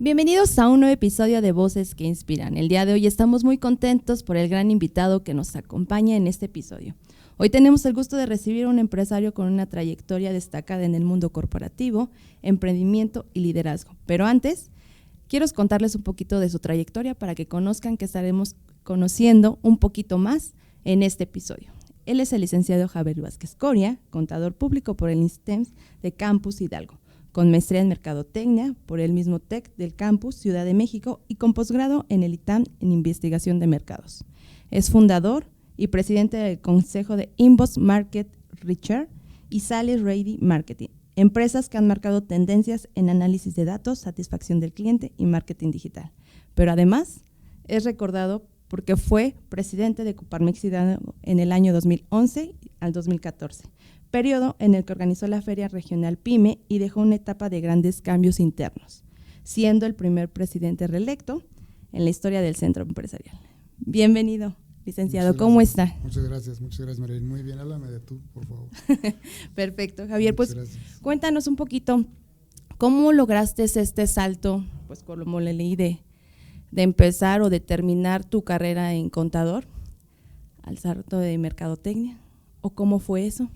Bienvenidos a un nuevo episodio de Voces que Inspiran. El día de hoy estamos muy contentos por el gran invitado que nos acompaña en este episodio. Hoy tenemos el gusto de recibir a un empresario con una trayectoria destacada en el mundo corporativo, emprendimiento y liderazgo. Pero antes, quiero contarles un poquito de su trayectoria para que conozcan que estaremos conociendo un poquito más en este episodio. Él es el licenciado Javier Vázquez Coria, contador público por el INSTEM de Campus Hidalgo, con maestría en Mercadotecnia por el mismo TEC del Campus Ciudad de México y con posgrado en el ITAM en Investigación de Mercados. Es fundador y presidente del consejo de Inbox Market Research y Sales Ready Marketing, empresas que han marcado tendencias en análisis de datos, satisfacción del cliente y marketing digital. Pero además es recordado porque fue presidente de Coparmex Hidalgo en el año 2011 al 2014, periodo en el que organizó la Feria Regional PYME y dejó una etapa de grandes cambios internos, siendo el primer presidente reelecto en la historia del centro empresarial. Bienvenido, licenciado, ¿cómo está? Muchas gracias, María. Muy bien, háblame de tú, por favor. Perfecto, Javier, pues cuéntanos un poquito, ¿cómo lograste este salto, pues como le leí, de empezar o de terminar tu carrera en contador al salto de mercadotecnia? ¿O cómo fue eso?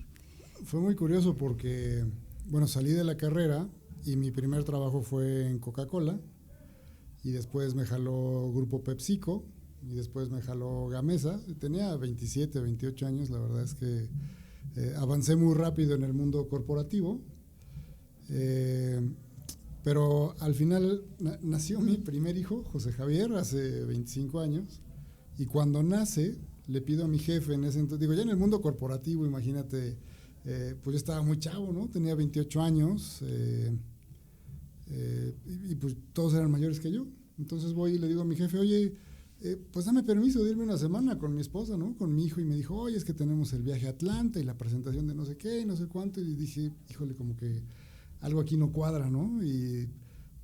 Fue muy curioso porque, bueno, salí de la carrera y mi primer trabajo fue en Coca-Cola y después me jaló Grupo PepsiCo y después me jaló Gamesa. Tenía 27, 28 años, la verdad es que avancé muy rápido en el mundo corporativo, pero al final nació mi primer hijo, José Javier, hace 25 años, y cuando nace le pido a mi jefe en ese entonces, digo, ya en el mundo corporativo, imagínate, pues yo estaba muy chavo, ¿no? Tenía 28 años y pues todos eran mayores que yo. Entonces voy y le digo a mi jefe, oye, pues dame permiso de irme una semana con mi esposa, ¿no? Con mi hijo, y me dijo, oye, es que tenemos el viaje a Atlanta y la presentación de no sé qué y no sé cuánto, y dije, híjole, como que algo aquí no cuadra, ¿no? Y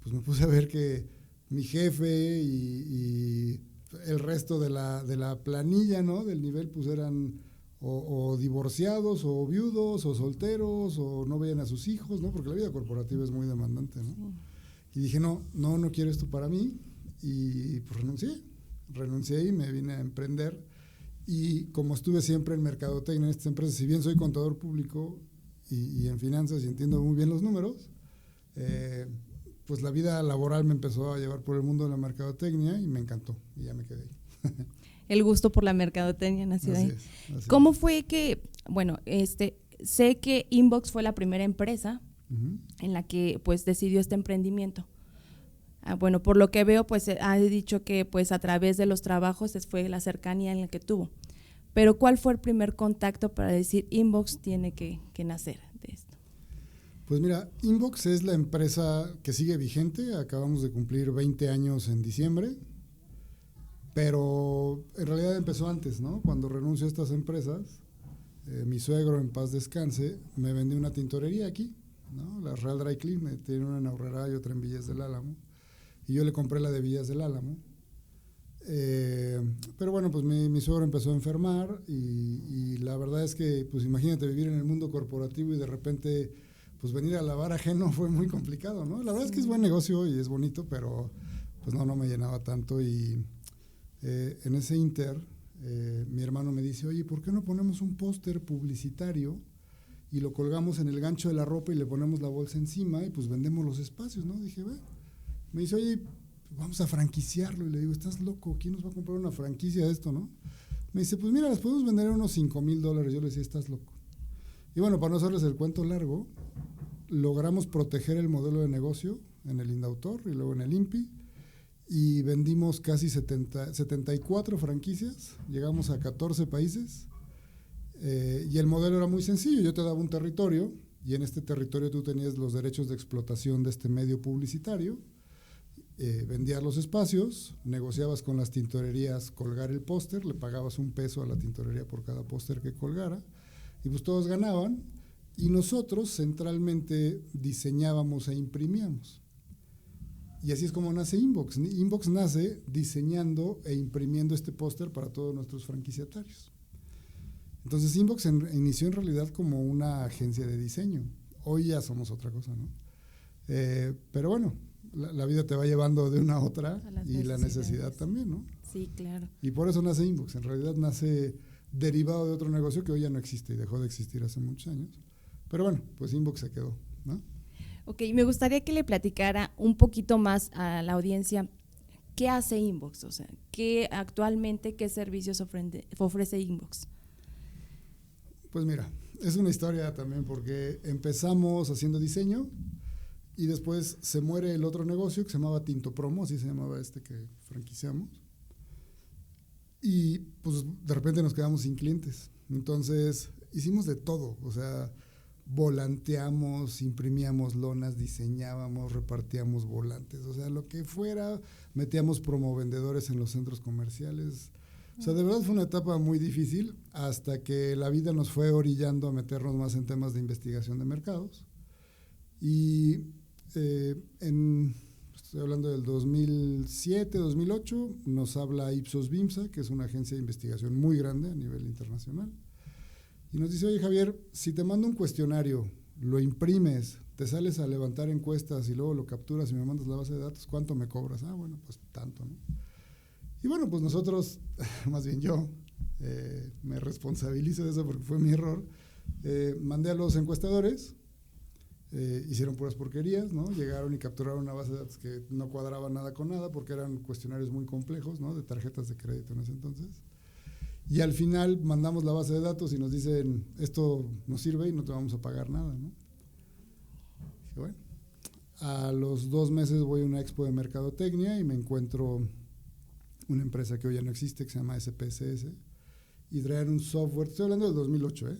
pues me puse a ver que mi jefe y el resto de la planilla, ¿no? Del nivel, pues eran o divorciados, o viudos, o solteros, o no veían a sus hijos, ¿no? Porque la vida corporativa es muy demandante, ¿no? Y dije, no quiero esto para mí, y pues renuncié y me vine a emprender. Y como estuve siempre en mercadotecnia en estas empresas, si bien soy contador público y en finanzas y entiendo muy bien los números, pues la vida laboral me empezó a llevar por el mundo de la mercadotecnia y me encantó y ya me quedé ahí. El gusto por la mercadotecnia nació ahí. Así ¿Cómo es. fue que, bueno, sé que Inbox fue la primera empresa en la que pues decidió este emprendimiento? Bueno, por lo que veo, pues ha dicho que pues a través de los trabajos fue la cercanía en la que tuvo. Pero ¿cuál fue el primer contacto para decir Inbox tiene que nacer de esto? Pues mira, Inbox es la empresa que sigue vigente, acabamos de cumplir 20 años en diciembre, pero en realidad empezó antes, ¿no? Cuando renuncio a estas empresas, mi suegro, en paz descanse, me vendió una tintorería aquí, ¿no? La Real Dry Clean, tiene una en Aurrera y otra en Villas del Álamo, y yo le compré la de Villas del Álamo. Pero bueno, pues mi suegro empezó a enfermar y la verdad es que, pues imagínate vivir en el mundo corporativo y de repente, pues venir a lavar ajeno fue muy complicado, ¿no? La verdad es que es buen negocio y es bonito, pero pues no me llenaba tanto. Y en ese inter, mi hermano me dice, oye, ¿por qué no ponemos un póster publicitario y lo colgamos en el gancho de la ropa y le ponemos la bolsa encima y pues vendemos los espacios, ¿no? Dije, bueno. Me dice, oye, vamos a franquiciarlo. Y le digo, ¿estás loco? ¿Quién nos va a comprar una franquicia de esto, no? Me dice, pues mira, las podemos vender a unos $5,000. Yo le decía, ¿estás loco? Y bueno, para no hacerles el cuento largo, logramos proteger el modelo de negocio en el Indautor y luego en el INPI, y vendimos casi 74 franquicias, llegamos a 14 países, y el modelo era muy sencillo. Yo te daba un territorio, y en este territorio tú tenías los derechos de explotación de este medio publicitario. Vendías los espacios, negociabas con las tintorerías colgar el póster, le pagabas $1 a la tintorería por cada póster que colgara, y pues todos ganaban, y nosotros centralmente diseñábamos e imprimíamos. Y así es como nace Inbox. Inbox nace diseñando e imprimiendo este póster para todos nuestros franquiciatarios. Entonces Inbox inició en realidad como una agencia de diseño. Hoy ya somos otra cosa, ¿no? Pero bueno, la vida te va llevando de una a otra y la necesidades. necesidad también, ¿no? Sí, claro. Y por eso nace Inbox. En realidad nace derivado de otro negocio que hoy ya no existe y dejó de existir hace muchos años. Pero bueno, pues Inbox se quedó, ¿no? Ok, me gustaría que le platicara un poquito más a la audiencia qué hace Inbox, o sea, qué servicios ofrece Inbox. Pues mira, es una historia también porque empezamos haciendo diseño y después se muere el otro negocio que se llamaba Tinto Promo, así se llamaba este que franquiciamos. Y pues de repente nos quedamos sin clientes. Entonces hicimos de todo, o sea, volanteamos, imprimíamos lonas, diseñábamos, repartíamos volantes, o sea, lo que fuera, metíamos promovendedores en los centros comerciales. O sea, de verdad fue una etapa muy difícil hasta que la vida nos fue orillando a meternos más en temas de investigación de mercados. Y estoy hablando del 2007, 2008, nos habla Ipsos Bimsa, que es una agencia de investigación muy grande a nivel internacional. Y nos dice, oye Javier, si te mando un cuestionario, lo imprimes, te sales a levantar encuestas y luego lo capturas y me mandas la base de datos, ¿cuánto me cobras? Ah, bueno, pues tanto, ¿no? Y bueno, pues nosotros, más bien yo, me responsabilizo de eso porque fue mi error, mandé a los encuestadores, hicieron puras porquerías, ¿no? Llegaron y capturaron una base de datos que no cuadraba nada con nada porque eran cuestionarios muy complejos, ¿no? De tarjetas de crédito en ese entonces. Y al final mandamos la base de datos y nos dicen, esto no sirve y no te vamos a pagar nada, ¿no? Dije, bueno, a los 2 meses voy a una expo de mercadotecnia y me encuentro una empresa que hoy ya no existe, que se llama SPSS, y traen un software, estoy hablando del 2008,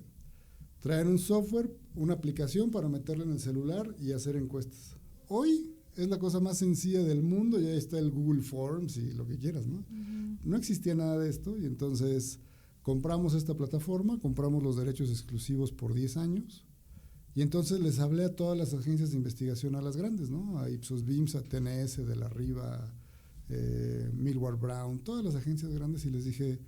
traen un software, una aplicación para meterla en el celular y hacer encuestas. Hoy es la cosa más sencilla del mundo, ya está el Google Forms y lo que quieras, ¿no? Uh-huh. No existía nada de esto y entonces compramos esta plataforma, compramos los derechos exclusivos por 10 años y entonces les hablé a todas las agencias de investigación, a las grandes, ¿no? A Ipsos Bimsa, a TNS, De la Riva, Millward Brown, todas las agencias grandes y les dije,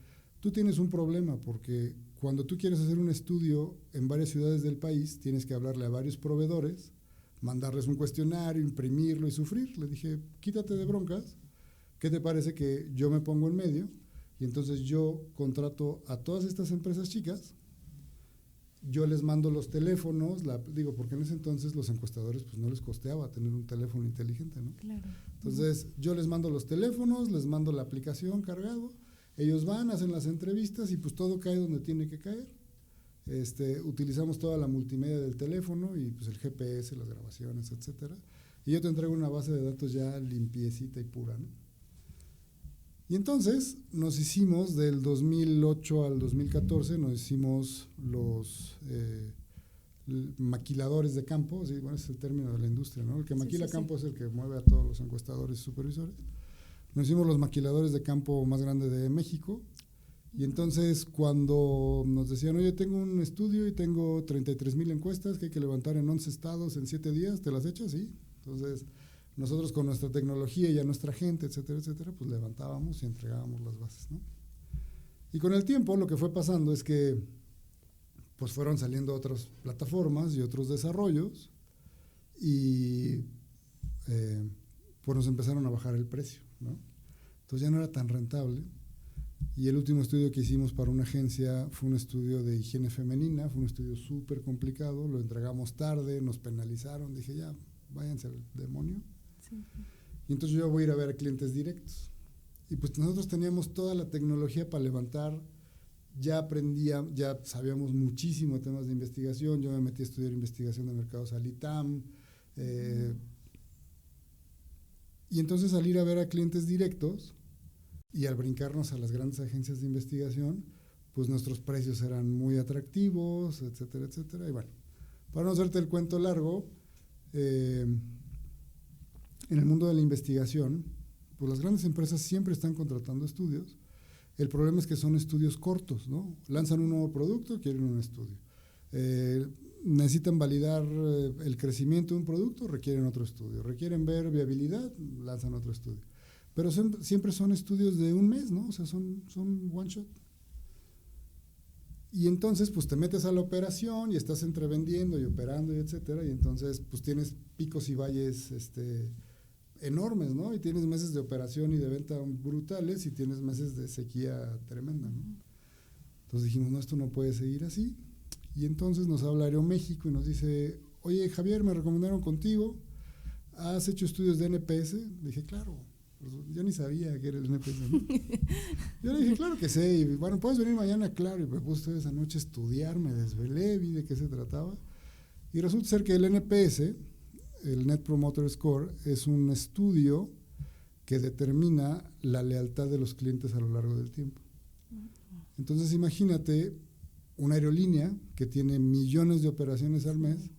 tú tienes un problema porque cuando tú quieres hacer un estudio en varias ciudades del país, tienes que hablarle a varios proveedores, mandarles un cuestionario, imprimirlo y sufrir. Le dije, quítate de broncas, ¿qué te parece que yo me pongo en medio? Y entonces yo contrato a todas estas empresas chicas, yo les mando los teléfonos, digo, porque en ese entonces los encuestadores pues no les costeaba tener un teléfono inteligente, ¿no? Claro. Entonces yo les mando los teléfonos, les mando la aplicación cargado, ellos van, hacen las entrevistas y pues todo cae donde tiene que caer. Utilizamos toda la multimedia del teléfono y pues el GPS, las grabaciones, etcétera. Y yo te entrego una base de datos ya limpiecita y pura, ¿no? Y entonces nos hicimos del 2008 al 2014, nos hicimos los maquiladores de campo, ¿sí? Bueno, ese es el término de la industria, ¿no? El que maquila campo es el que mueve a todos los encuestadores y supervisores. Nos hicimos los maquiladores de campo más grandes de México. Y entonces cuando nos decían, oye, tengo un estudio y tengo 33,000 encuestas que hay que levantar en 11 estados en 7 días, ¿te las echas? Sí. Entonces nosotros con nuestra tecnología y a nuestra gente, etcétera, etcétera, pues levantábamos y entregábamos las bases, ¿no? Y con el tiempo lo que fue pasando es que pues fueron saliendo otras plataformas y otros desarrollos y pues nos empezaron a bajar el precio, ¿no? Entonces ya no era tan rentable. Y el último estudio que hicimos para una agencia fue un estudio de higiene femenina, fue un estudio súper complicado, lo entregamos tarde, nos penalizaron, dije ya, váyanse al demonio. Sí. Y entonces yo voy a ir a ver a clientes directos. Y pues nosotros teníamos toda la tecnología para levantar, ya sabíamos muchísimo temas de investigación, yo me metí a estudiar investigación de mercados al ITAM, y entonces al ir a ver a clientes directos, y al brincarnos a las grandes agencias de investigación, pues nuestros precios eran muy atractivos, etcétera, etcétera. Y bueno, para no hacerte el cuento largo, en el mundo de la investigación, pues las grandes empresas siempre están contratando estudios. El problema es que son estudios cortos, ¿no? Lanzan un nuevo producto, quieren un estudio. Necesitan validar el crecimiento de un producto, requieren otro estudio. Requieren ver viabilidad, lanzan otro estudio. Pero siempre son estudios de un mes, ¿no? O sea, son one shot. Y entonces, pues te metes a la operación y estás entrevendiendo y operando y etcétera, y entonces, pues tienes picos y valles enormes, ¿no? Y tienes meses de operación y de venta brutales y tienes meses de sequía tremenda, ¿no? Entonces dijimos, no, esto no puede seguir así. Y entonces nos habla Aeroméxico y nos dice, oye, Javier, me recomendaron contigo, ¿has hecho estudios de NPS? Le dije, claro, pues yo ni sabía que era el NPS, ¿no? Yo le dije, claro que sé, y bueno, ¿puedes venir mañana? Claro, y me puse esa noche a estudiar, me desvelé, vi de qué se trataba. Y resulta ser que el NPS, el Net Promoter Score, es un estudio que determina la lealtad de los clientes a lo largo del tiempo. Entonces imagínate una aerolínea que tiene millones de operaciones al mes,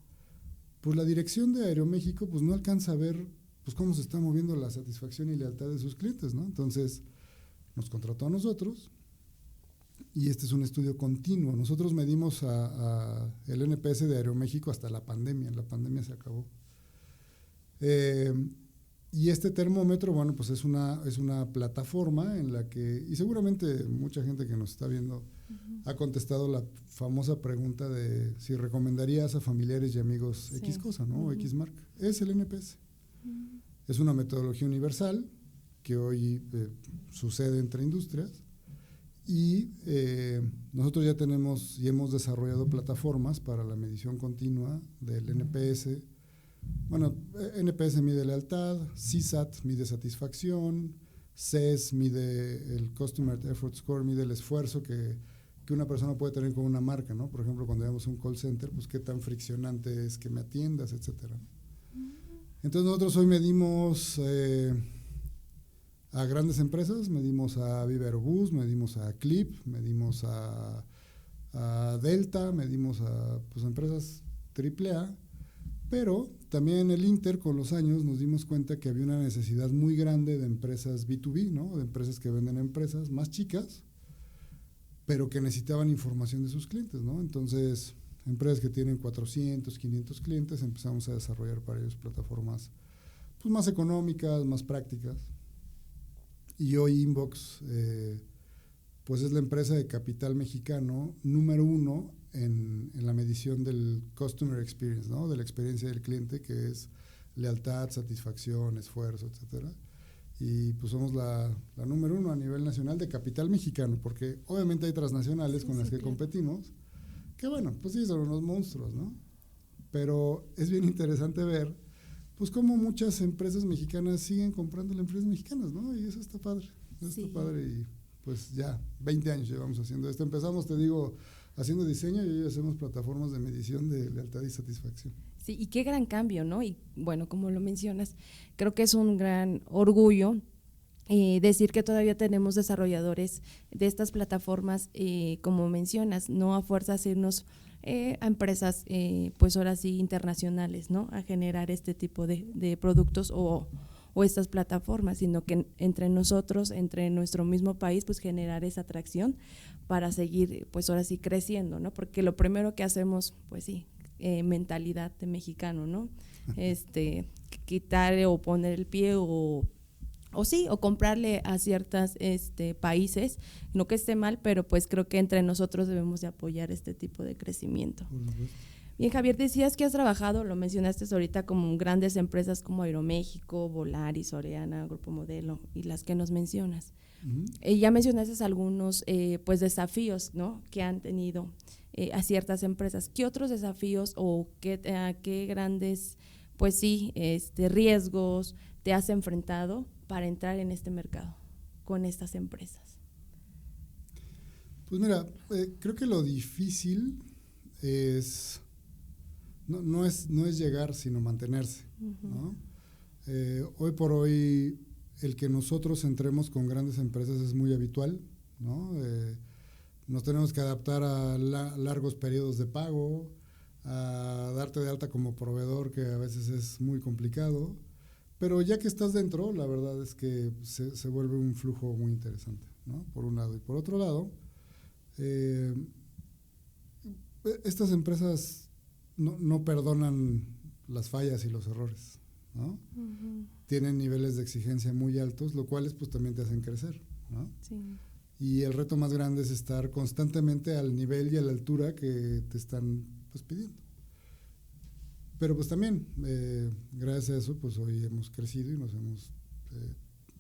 pues la dirección de Aeroméxico pues no alcanza a ver pues cómo se está moviendo la satisfacción y lealtad de sus clientes, ¿no? Entonces nos contrató a nosotros y este es un estudio continuo. Nosotros medimos el NPS de Aeroméxico hasta la pandemia se acabó. Y este termómetro, bueno, pues es una plataforma en la que, y seguramente mucha gente que nos está viendo ha contestado la famosa pregunta de si recomendarías a familiares y amigos X cosa, ¿no? O X marca. Es el NPS. Es una metodología universal que hoy sucede entre industrias y nosotros ya tenemos y hemos desarrollado plataformas para la medición continua del NPS. Bueno, NPS mide lealtad, CSAT mide satisfacción, CES mide el Customer Effort Score, mide el esfuerzo que una persona puede tener con una marca, ¿no? Por ejemplo, cuando vamos a un call center, pues qué tan friccionante es que me atiendas, etcétera. Entonces nosotros hoy medimos a grandes empresas, medimos a Viva Aerobús, medimos a Clip, medimos a Delta, medimos a pues, empresas AAA, pero también en el Inter con los años nos dimos cuenta que había una necesidad muy grande de empresas B2B, ¿no? De empresas que venden a empresas más chicas, pero que necesitaban información de sus clientes, ¿no? Entonces, empresas que tienen 400, 500 clientes, empezamos a desarrollar para ellos plataformas pues, más económicas, más prácticas. Y hoy Inbox pues es la empresa de capital mexicano número 1 en la medición del customer experience, ¿no? De la experiencia del cliente, que es lealtad, satisfacción, esfuerzo, etcétera. Y pues somos la número 1 a nivel nacional de capital mexicano, porque obviamente hay transnacionales con las que competimos, que bueno, pues sí, son unos monstruos, ¿no? Pero es bien interesante ver, pues cómo muchas empresas mexicanas siguen comprando las empresas mexicanas, ¿no? Y eso está padre, está padre y pues ya 20 años llevamos haciendo esto. Empezamos, te digo, haciendo diseño y hoy hacemos plataformas de medición de lealtad y satisfacción. Sí, y qué gran cambio, ¿no? Y bueno, como lo mencionas, creo que es un gran orgullo decir que todavía tenemos desarrolladores de estas plataformas, como mencionas, no a fuerzas irnos a empresas, pues ahora sí, internacionales, ¿no? A generar este tipo de productos o estas plataformas, sino que entre nosotros, entre nuestro mismo país, pues generar esa atracción para seguir, pues ahora sí, creciendo, ¿no? Porque lo primero que hacemos, pues sí, mentalidad de mexicano, ¿no? Quitar o poner el pie o comprarle a ciertos países, no que esté mal, pero pues creo que entre nosotros debemos de apoyar este tipo de crecimiento. Bien, Javier, decías que has trabajado, lo mencionaste ahorita, como grandes empresas como Aeroméxico, Volaris, Soriana, Grupo Modelo y las que nos mencionas. Ya mencionaste algunos pues desafíos, ¿no? Que han tenido a ciertas empresas. ¿Qué otros desafíos o qué grandes pues sí, riesgos te has enfrentado para entrar en este mercado con estas empresas? Pues mira, creo que lo difícil es no es llegar, sino mantenerse, ¿no? Hoy por hoy el que nosotros entremos con grandes empresas es muy habitual, ¿no? Nos tenemos que adaptar a largos periodos de pago, a darte de alta como proveedor, que a veces es muy complicado, pero ya que estás dentro, la verdad es que se vuelve un flujo muy interesante, ¿no? Por un lado. Y por otro lado, estas empresas no perdonan las fallas y los errores, ¿no? Tienen niveles de exigencia muy altos, lo cual pues también te hacen crecer, ¿no? Sí. Y el reto más grande es estar constantemente al nivel y a la altura que te están pues pidiendo. Pero pues también, gracias a eso, pues hoy hemos crecido y nos hemos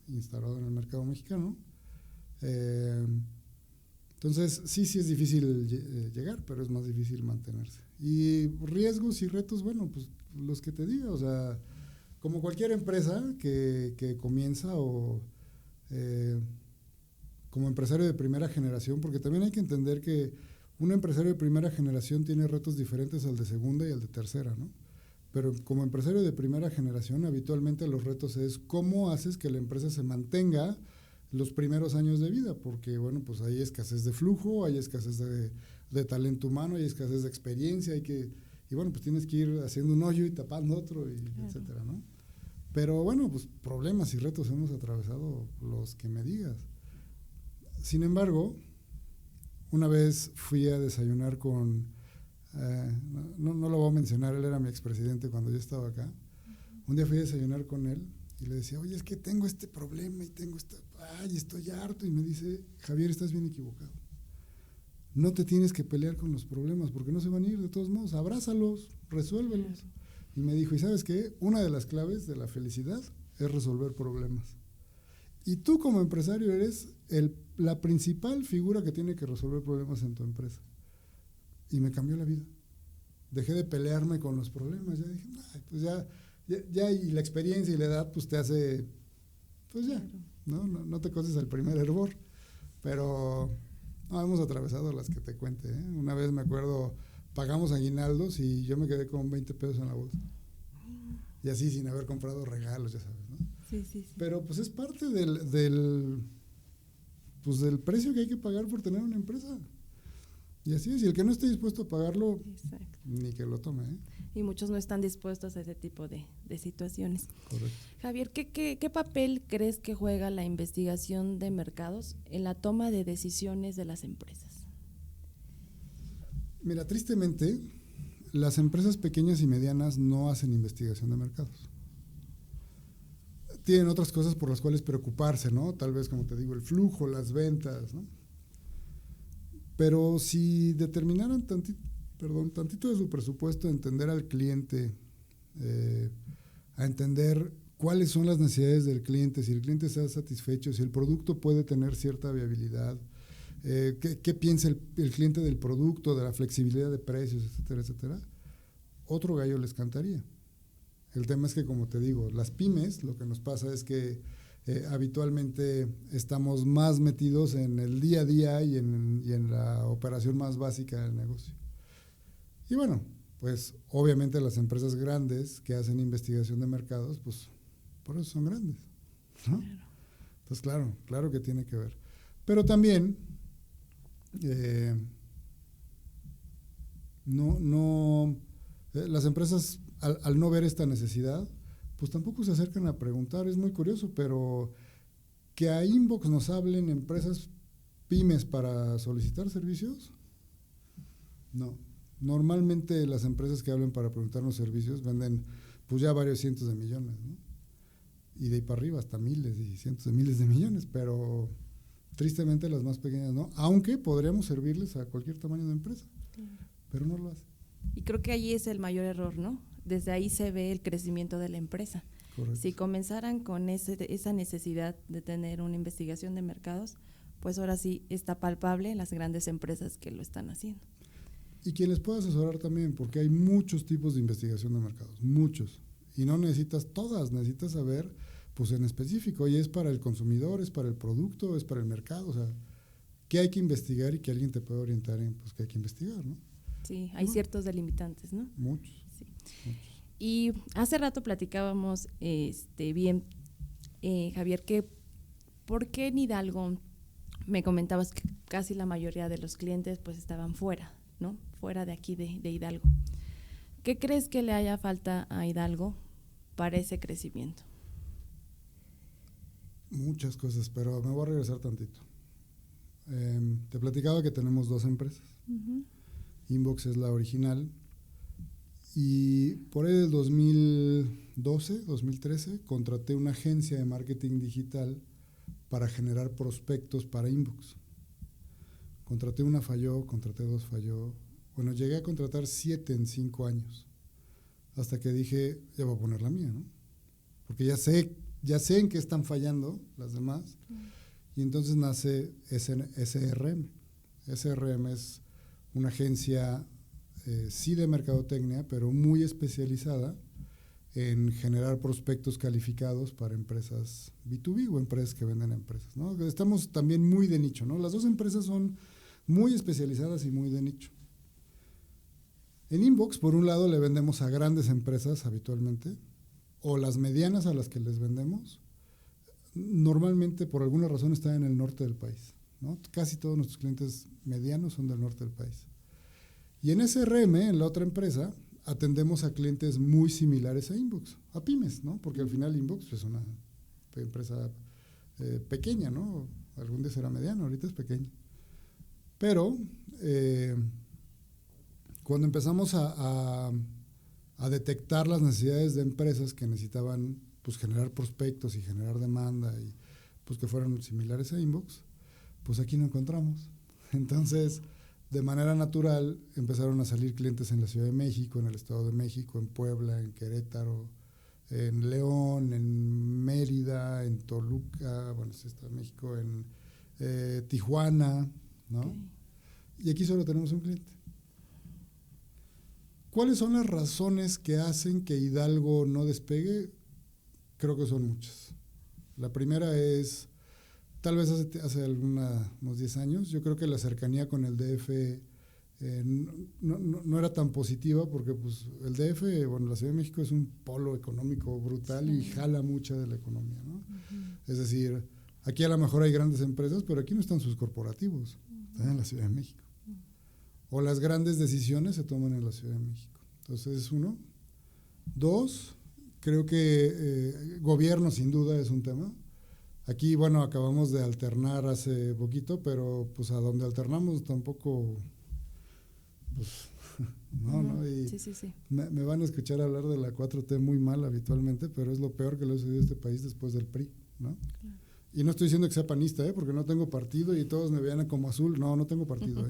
instalado en el mercado mexicano. Entonces, sí es difícil llegar, pero es más difícil mantenerse. Y riesgos y retos, bueno, pues los que te diga, o sea, como cualquier empresa que comienza o como empresario de primera generación, porque también hay que entender que un empresario de primera generación tiene retos diferentes al de segunda y al de tercera, ¿no? Pero como empresario de primera generación, habitualmente los retos es cómo haces que la empresa se mantenga los primeros años de vida, porque bueno, pues hay escasez de flujo, hay escasez de talento humano, hay escasez de experiencia, y bueno, pues tienes que ir haciendo un hoyo y tapando otro, y etcétera, ¿no? Pero bueno, pues problemas y retos hemos atravesado los que me digas. Sin embargo, una vez fui a desayunar con, no lo voy a mencionar, él era mi expresidente cuando yo estaba acá. Un día fui a desayunar con él y le decía, oye, es que tengo este problema y estoy harto. Y me dice, Javier, estás bien equivocado. No te tienes que pelear con los problemas porque no se van a ir de todos modos. Abrázalos, resuélvelos. Y me dijo, ¿y sabes qué? Una de las claves de la felicidad es resolver problemas. Y tú como empresario eres la principal figura que tiene que resolver problemas en tu empresa. Y me cambió la vida. Dejé de pelearme con los problemas. Ya dije, pues ya y la experiencia y la edad pues te hace, pues ya, no te coces al primer hervor. Pero no, hemos atravesado las que te cuente, ¿eh? Una vez me acuerdo, pagamos aguinaldos y yo me quedé con 20 pesos en la bolsa. Y así sin haber comprado regalos, ya sabes, ¿no? Sí. Pero pues es parte del precio que hay que pagar por tener una empresa. Y así es, y el que no esté dispuesto a pagarlo, exacto, ni que lo tome, ¿eh? Y muchos no están dispuestos a ese tipo de situaciones. Correcto. Javier, ¿qué papel crees que juega la investigación de mercados en la toma de decisiones de las empresas? Mira, tristemente, las empresas pequeñas y medianas no hacen investigación de mercados. Tienen otras cosas por las cuales preocuparse, ¿no? Tal vez, como te digo, el flujo, las ventas, ¿no? Pero si determinaran tantito de su presupuesto a entender al cliente, a entender cuáles son las necesidades del cliente, si el cliente está satisfecho, si el producto puede tener cierta viabilidad, qué piensa el cliente del producto, de la flexibilidad de precios, etcétera, etcétera, otro gallo les cantaría. El tema es que, como te digo, las pymes, lo que nos pasa es que habitualmente estamos más metidos en el día a día y en la operación más básica del negocio. Y bueno, pues obviamente las empresas grandes que hacen investigación de mercados, pues por eso son grandes, ¿no? Claro. Entonces, claro que tiene que ver. Pero también, las empresas, al no ver esta necesidad, pues tampoco se acercan a preguntar. Es muy curioso, pero que a Inbox nos hablen empresas pymes para solicitar servicios, no. Normalmente las empresas que hablan para preguntarnos servicios venden pues ya varios cientos de millones, ¿no? Y de ahí para arriba hasta miles y cientos de miles de millones, pero tristemente las más pequeñas no, aunque podríamos servirles a cualquier tamaño de empresa, pero no lo hacen. Y creo que allí es el mayor error, ¿no? Desde ahí se ve el crecimiento de la empresa. Correcto. Si comenzaran con esa necesidad de tener una investigación de mercados, pues ahora sí está palpable en las grandes empresas que lo están haciendo. Y quien les pueda asesorar también, porque hay muchos tipos de investigación de mercados, muchos. Y no necesitas todas, necesitas saber, pues en específico, y es para el consumidor, es para el producto, es para el mercado, o sea, qué hay que investigar y que alguien te pueda orientar en, pues, qué hay que investigar, ¿no? Sí, hay ciertos delimitantes, ¿no? Muchos. Sí. Muchos. Y hace rato platicábamos bien, Javier, que ¿por qué en Hidalgo me comentabas que casi la mayoría de los clientes pues estaban fuera, ¿no? Fuera de aquí de Hidalgo. ¿Qué crees que le haya falta a Hidalgo para ese crecimiento? Muchas cosas, pero me voy a regresar tantito. Te platicaba que tenemos 2 empresas. Uh-huh. Inbox es la original. Y por ahí del 2012, 2013, contraté una agencia de marketing digital para generar prospectos para Inbox. Contraté una, falló, contraté 2, falló. Bueno, llegué a contratar 7 en 5 años. hasta que dije, ya voy a poner la mía, ¿no? Porque ya sé en qué están fallando las demás. Y entonces nace SRM. SRM es una agencia, sí de mercadotecnia, pero muy especializada en generar prospectos calificados para empresas B2B o empresas que venden a empresas, ¿no? Estamos también muy de nicho, ¿no? Las dos empresas son muy especializadas y muy de nicho. En Inbox, por un lado, le vendemos a grandes empresas habitualmente, o las medianas a las que les vendemos, normalmente por alguna razón están en el norte del país, ¿no? Casi todos nuestros clientes medianos son del norte del país. Y en SRM, en la otra empresa, atendemos a clientes muy similares a Inbox, a pymes, ¿no? Porque al final Inbox es una empresa pequeña, ¿no? Algún día será mediana, ahorita es pequeña. Pero cuando empezamos a detectar las necesidades de empresas que necesitaban pues generar prospectos y generar demanda y pues que fueran similares a Inbox, pues aquí no encontramos. Entonces, de manera natural empezaron a salir clientes en la Ciudad de México, en el Estado de México, en Puebla, en Querétaro, en León, en Mérida, en Toluca, bueno, sí está en México, en Tijuana, ¿no? Okay. Y aquí solo tenemos un cliente. ¿Cuáles son las razones que hacen que Hidalgo no despegue? Creo que son muchas. La primera es, tal vez hace unos 10 años, yo creo que la cercanía con el DF no era tan positiva porque pues, el DF, bueno, la Ciudad de México es un polo económico brutal sí. Y jala mucha de la economía, ¿no? Es decir, aquí a lo mejor hay grandes empresas, pero aquí no están sus corporativos, están en la Ciudad de México. O las grandes decisiones se toman en la Ciudad de México. Entonces, es uno. Dos, creo que gobierno sin duda es un tema. Aquí, bueno, acabamos de alternar hace poquito, pero pues a donde alternamos tampoco, pues, ¿no? Y sí. Me van a escuchar hablar de la 4T muy mal habitualmente, pero es lo peor que le ha sucedido a este país después del PRI, ¿no? Claro. Y no estoy diciendo que sea panista, porque no tengo partido y todos me vean como azul. No tengo partido,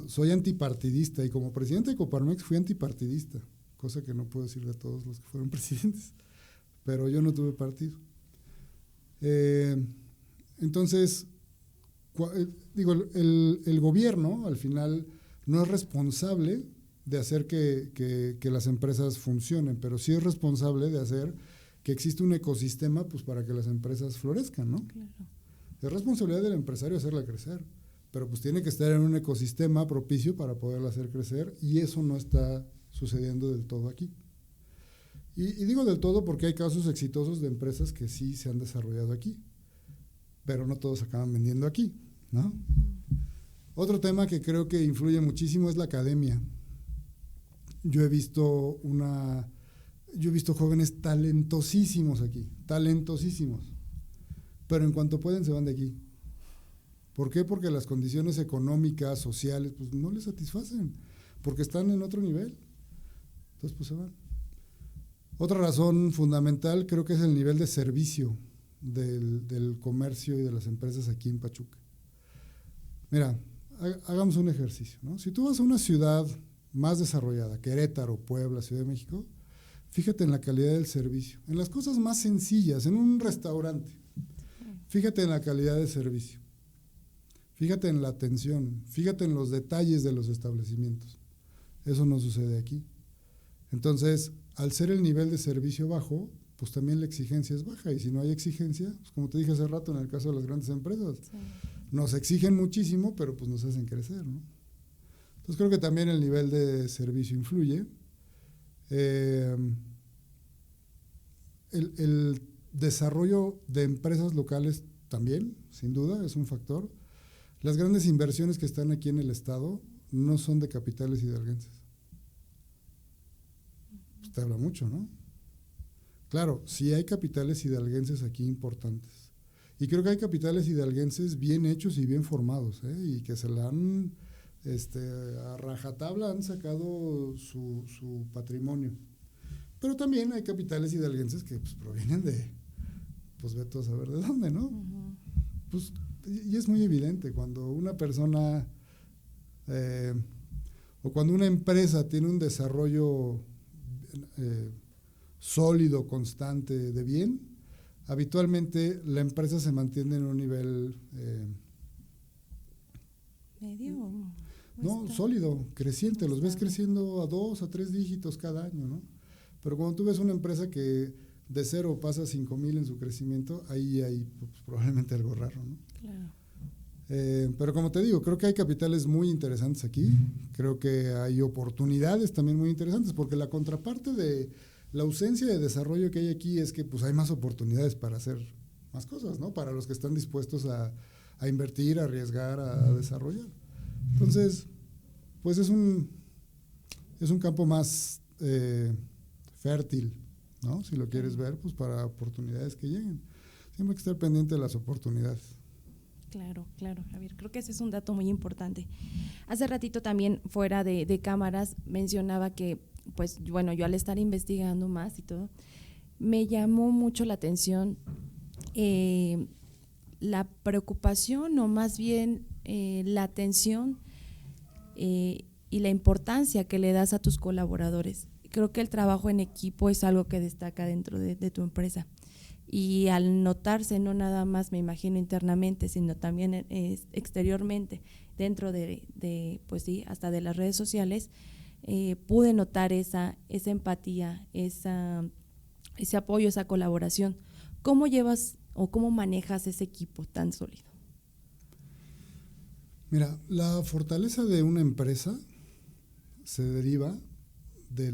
Soy antipartidista y como presidente de Coparmex fui antipartidista, cosa que no puedo decir de todos los que fueron presidentes, pero yo no tuve partido. Entonces, digo, el gobierno al final no es responsable de hacer que las empresas funcionen, pero sí es responsable de hacer que exista un ecosistema pues, para que las empresas florezcan, ¿no? Claro. Es responsabilidad del empresario hacerla crecer, pero pues tiene que estar en un ecosistema propicio para poderla hacer crecer y eso no está sucediendo del todo aquí. Y digo del todo porque hay casos exitosos de empresas que sí se han desarrollado aquí, pero no todos acaban vendiendo aquí, ¿no? Otro tema que creo que influye muchísimo es la academia. Yo he visto jóvenes talentosísimos aquí, talentosísimos, pero en cuanto pueden se van de aquí. ¿Por qué? Porque las condiciones económicas, sociales, pues no les satisfacen, porque están en otro nivel. Entonces, pues se van. Otra razón fundamental creo que es el nivel de servicio del comercio y de las empresas aquí en Pachuca. Mira, hagamos un ejercicio, ¿no? Si tú vas a una ciudad más desarrollada, Querétaro, Puebla, Ciudad de México, fíjate en la calidad del servicio, en las cosas más sencillas, en un restaurante, fíjate en la calidad del servicio, fíjate en la atención, fíjate en los detalles de los establecimientos. Eso no sucede aquí. Entonces, al ser el nivel de servicio bajo, pues también la exigencia es baja y si no hay exigencia, pues como te dije hace rato en el caso de las grandes empresas, sí. Nos exigen muchísimo, pero pues nos hacen crecer, ¿no? Entonces creo que también el nivel de servicio influye. El desarrollo de empresas locales también, sin duda, es un factor. Las grandes inversiones que están aquí en el estado no son de capitales hidalguenses. Pues te habla mucho, ¿no? Claro, sí hay capitales hidalguenses aquí importantes. Y creo que hay capitales hidalguenses bien hechos y bien formados, y que se la han, a rajatabla han sacado su patrimonio. Pero también hay capitales hidalguenses que pues, provienen de, pues vete a saber de dónde, ¿no? Uh-huh. Pues, y es muy evidente cuando una persona o cuando una empresa tiene un desarrollo sólido, constante, de bien, habitualmente la empresa se mantiene en un nivel medio. No, sólido, creciente, los ves creciendo a 2 a 3 dígitos cada año, ¿no? Pero cuando tú ves una empresa que de 0 pasa a 5,000 en su crecimiento, ahí hay pues, probablemente algo raro, ¿no? Claro. Pero como te digo, creo que hay capitales muy interesantes aquí, creo que hay oportunidades también muy interesantes, porque la contraparte de la ausencia de desarrollo que hay aquí es que pues hay más oportunidades para hacer más cosas, ¿no? Para los que están dispuestos a invertir, a arriesgar, a desarrollar. Entonces, pues es un campo más fértil, ¿no? Si lo quieres ver, pues para oportunidades que lleguen. Siempre hay que estar pendiente de las oportunidades. Claro, claro, Javier. Creo que ese es un dato muy importante. Hace ratito también, fuera de cámaras, mencionaba que, pues, bueno, yo al estar investigando más y todo, me llamó mucho la atención la preocupación o más bien la atención y la importancia que le das a tus colaboradores. Creo que el trabajo en equipo es algo que destaca dentro de tu empresa. Y al notarse, no nada más me imagino internamente, sino también exteriormente, dentro pues sí, hasta de las redes sociales, pude notar esa empatía, ese apoyo, esa colaboración. ¿Cómo llevas o cómo manejas ese equipo tan sólido? Mira, la fortaleza de una empresa se deriva de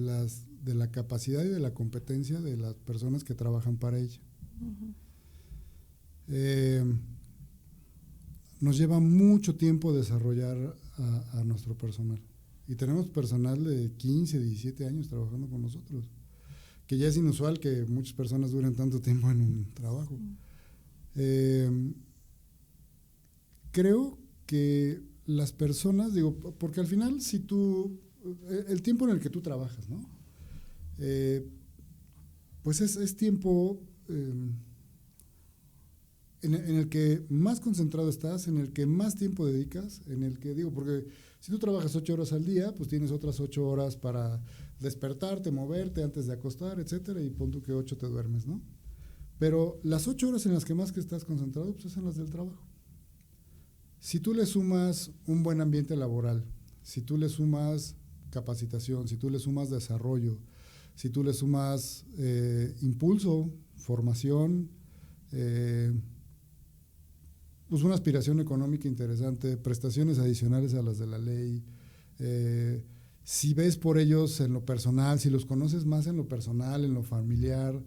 la capacidad y de la competencia de las personas que trabajan para ella. Uh-huh. Nos lleva mucho tiempo desarrollar a nuestro personal y tenemos personal de 15, 17 años trabajando con nosotros, que ya es inusual que muchas personas duren tanto tiempo en un trabajo. Uh-huh. Creo que las personas, digo, porque al final si tú, el tiempo en el que tú trabajas, ¿no? Pues es tiempo en el que más concentrado estás, en el que más tiempo dedicas, en el que, digo, porque si tú trabajas 8 horas al día, pues tienes otras 8 horas para despertarte, moverte antes de acostar, etcétera, y pon tú que 8 te duermes, ¿no? Pero las 8 horas en las que más que estás concentrado, pues son las del trabajo. Si tú le sumas un buen ambiente laboral, si tú le sumas capacitación, si tú le sumas desarrollo, si tú le sumas impulso, formación, pues una aspiración económica interesante, prestaciones adicionales a las de la ley, si ves por ellos en lo personal, si los conoces más en lo personal, en lo familiar,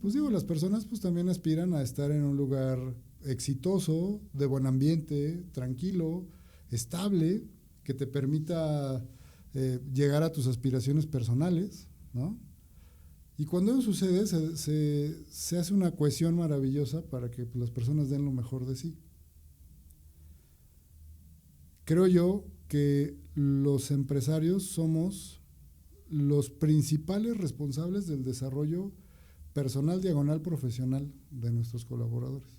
pues digo, las personas pues también aspiran a estar en un lugar exitoso, de buen ambiente, tranquilo, estable, que te permita llegar a tus aspiraciones personales, ¿no? Y cuando eso sucede, se hace una cohesión maravillosa para que pues, las personas den lo mejor de sí. Creo yo que los empresarios somos los principales responsables del desarrollo personal / profesional de nuestros colaboradores.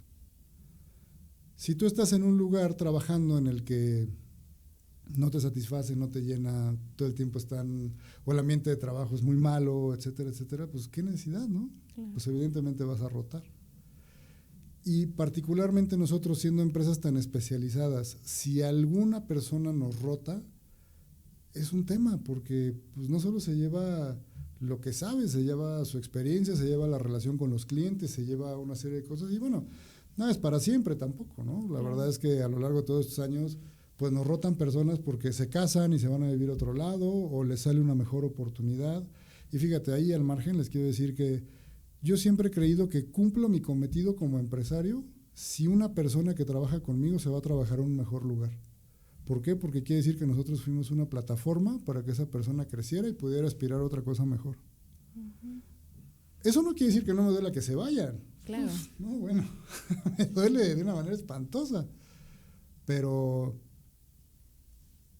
Si tú estás en un lugar trabajando en el que no te satisface, no te llena, todo el tiempo o el ambiente de trabajo es muy malo, etcétera, etcétera, pues qué necesidad, ¿no? Claro. Pues evidentemente vas a rotar. Y particularmente nosotros siendo empresas tan especializadas, si alguna persona nos rota, es un tema, porque pues no solo se lleva lo que sabe, se lleva su experiencia, se lleva la relación con los clientes, se lleva una serie de cosas y bueno, no es para siempre tampoco, ¿no? La verdad es que a lo largo de todos estos años pues nos rotan personas porque se casan y se van a vivir a otro lado o les sale una mejor oportunidad. Y fíjate, ahí al margen les quiero decir que yo siempre he creído que cumplo mi cometido como empresario si una persona que trabaja conmigo se va a trabajar a un mejor lugar. ¿Por qué? Porque quiere decir que nosotros fuimos una plataforma para que esa persona creciera y pudiera aspirar a otra cosa mejor. Uh-huh. Eso no quiere decir que no me duela que se vayan. Claro. No, bueno, me duele de una manera espantosa. Pero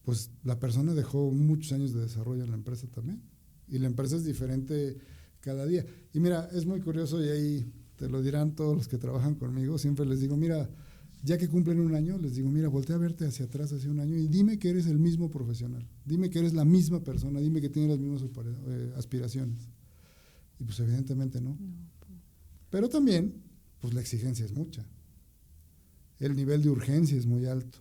pues la persona dejó muchos años de desarrollo en la empresa también. Y la empresa es diferente cada día. Y mira, es muy curioso y ahí te lo dirán todos los que trabajan conmigo. Siempre les digo, mira, ya que cumplen un año, les digo, mira, voltea a verte hacia atrás hace un año y dime que eres el mismo profesional, dime que eres la misma persona, dime que tienes las mismas aspiraciones. Y pues evidentemente no. Pero también, pues la exigencia es mucha. El nivel de urgencia es muy alto.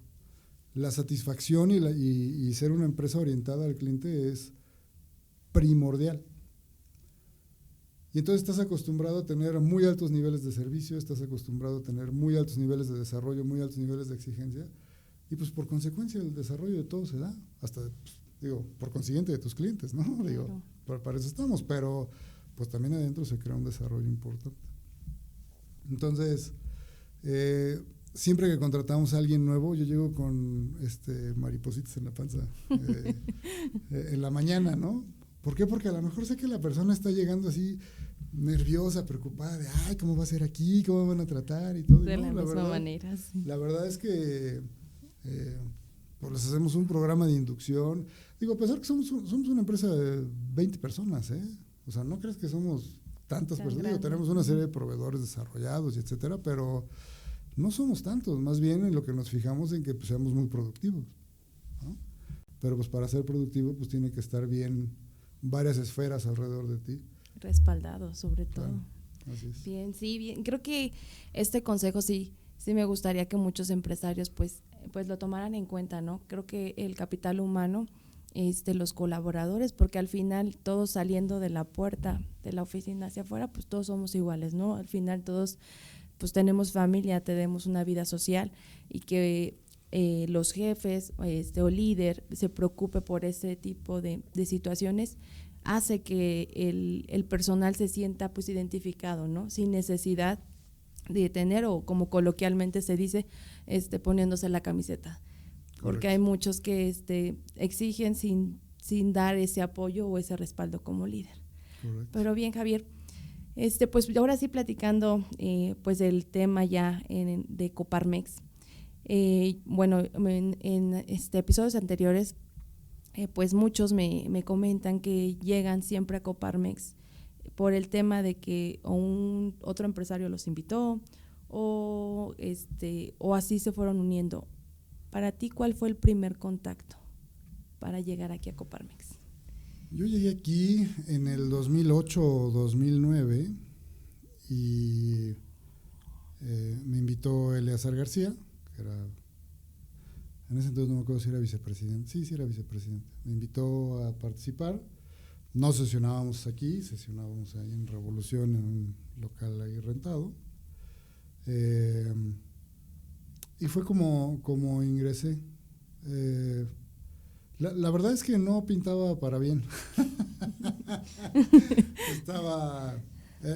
La satisfacción y ser una empresa orientada al cliente es primordial. Y entonces estás acostumbrado a tener muy altos niveles de servicio, estás acostumbrado a tener muy altos niveles de desarrollo, muy altos niveles de exigencia, y pues por consecuencia el desarrollo de todo se da, hasta, pues, digo, por consiguiente de tus clientes, ¿no? Claro. Digo, para eso estamos, pero pues también adentro se crea un desarrollo importante. Entonces, siempre que contratamos a alguien nuevo, yo llego con maripositas en la panza en la mañana, ¿no? ¿Por qué? Porque a lo mejor sé que la persona está llegando así nerviosa, preocupada de, ay, ¿cómo va a ser aquí? ¿Cómo me van a tratar? Y todo. De ¿no? la misma manera, sí. La verdad es que pues les hacemos un programa de inducción. Digo, a pesar que somos una empresa de 20 personas, ¿eh? O sea, no crees que somos tantas personas. Digo, tenemos una serie de proveedores desarrollados, y etcétera, pero no somos tantos. Más bien en lo que nos fijamos en que pues, seamos muy productivos, ¿no? Pero pues para ser productivo, pues tiene que estar bien varias esferas alrededor de ti. Respaldado, sobre todo. Claro, así es. Bien, sí, bien. Creo que este consejo sí me gustaría que muchos empresarios pues lo tomaran en cuenta, ¿no? Creo que el capital humano, los colaboradores, porque al final todos saliendo de la puerta de la oficina hacia afuera, pues todos somos iguales, ¿no? Al final todos pues tenemos familia, tenemos una vida social y que los jefes o líder se preocupe por ese tipo de situaciones hace que el personal se sienta pues identificado, ¿no? Sin necesidad de tener, o como coloquialmente se dice, poniéndose la camiseta. Correcto. Porque hay muchos que exigen sin dar ese apoyo o ese respaldo como líder. Correcto. Pero bien, Javier, pues ahora sí platicando pues del tema ya de Coparmex. Bueno, en episodios anteriores pues muchos me comentan que llegan siempre a Coparmex por el tema de que otro empresario los invitó o así se fueron uniendo. Para ti, ¿cuál fue el primer contacto para llegar aquí a Coparmex? Yo llegué aquí en el 2008 o 2009 y me invitó Eleazar García, que era, en ese entonces no me acuerdo si era vicepresidente, sí era vicepresidente, me invitó a participar. No sesionábamos aquí, sesionábamos ahí en Revolución, en un local ahí rentado. Y fue como ingresé. La verdad es que no pintaba para bien.